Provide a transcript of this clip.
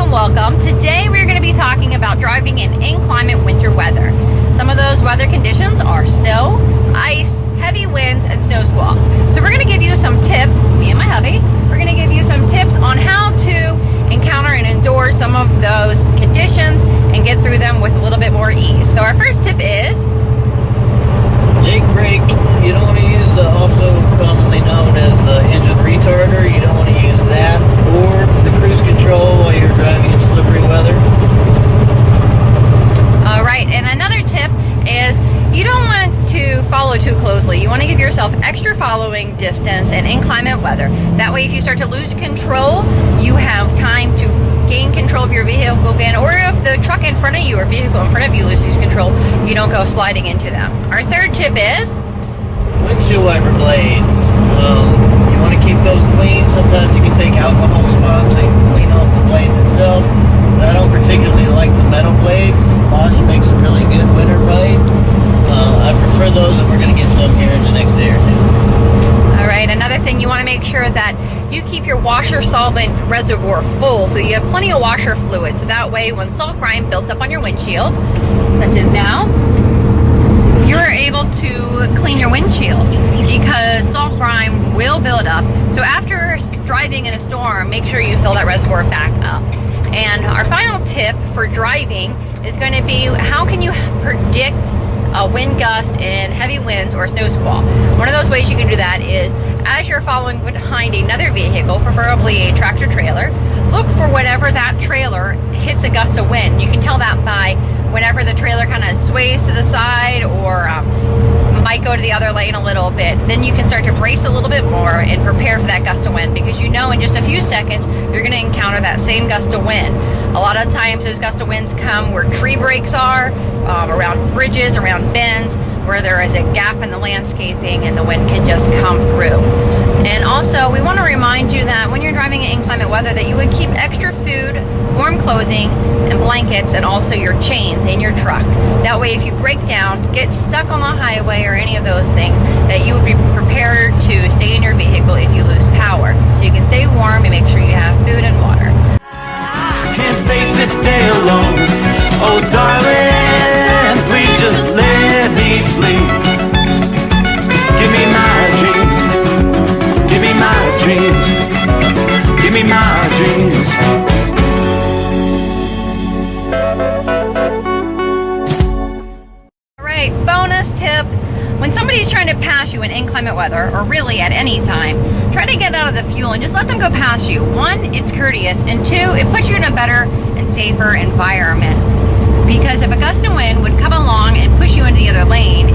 welcome. Today we're going to be talking about driving in inclement winter weather. Some of those weather conditions are snow, ice, heavy winds, and snow squalls. So we're going to give you some tips, me and my hubby, we're going to give you some tips on how to encounter and endure some of those conditions and get through them with a little bit more ease. So our first tip is jake brake. You don't want to use also commonly known as the engine retarder. You don't want to use that or the cruise control while you're driving in slippery weather. all right, and another tip is you don't want to follow too closely. You want to give yourself extra following distance in inclement weather. That way if you start to lose control, you have time to gain control of your vehicle again, or if the truck in front of you or vehicle in front of you loses control, you don't go sliding into them. Our third tip is Windshield wiper blades. You want to keep those clean. Sometimes you can take alcohol swabs and clean off the blades itself. But I don't particularly like the metal blades. Bosch makes a really good winter blade. I prefer those, and we're going to get some here in the next day or two. all right. Another thing, you want to make sure that you keep your washer solvent reservoir full so you have plenty of washer fluid. So that way when salt brine builds up on your windshield, such as now, you're able to clean your windshield because salt brine will build up. So after driving in a storm, make sure you fill that reservoir back up. And our final tip for driving is going to be, how can you predict a wind gust and heavy winds or snow squall? One of those ways you can do that is as you're following behind another vehicle, preferably a tractor trailer, look for whenever that trailer hits a gust of wind. You can tell that by whenever the trailer kind of sways to the side or might go to the other lane a little bit. Then you can start to brace a little bit more and prepare for that gust of wind, because you know in just a few seconds you're going to encounter that same gust of wind. A lot of times those gust of winds come where tree breaks are, around bridges, around bends, where there is a gap in the landscaping and the wind can just come through. And also, we want to remind you that when you're driving in inclement weather, that you would keep extra food, warm clothing, and blankets, and also your chains in your truck. That way, if you break down, get stuck on the highway or any of those things, that you would be prepared to stay in your vehicle if you lose power. So you can stay warm and make sure you have food and water. Can't face this day alone. Oh darling, please just let me sleep. Give me my dreams. Give me my dreams. Give me my dreams. All right, bonus tip. When somebody's trying to pass you in inclement weather, or really at any time, try to get out of the fuel and just let them go past you. One, it's courteous, and two, it puts you in a better and safer environment. Because if a gust of wind would come along and push you into the other lane,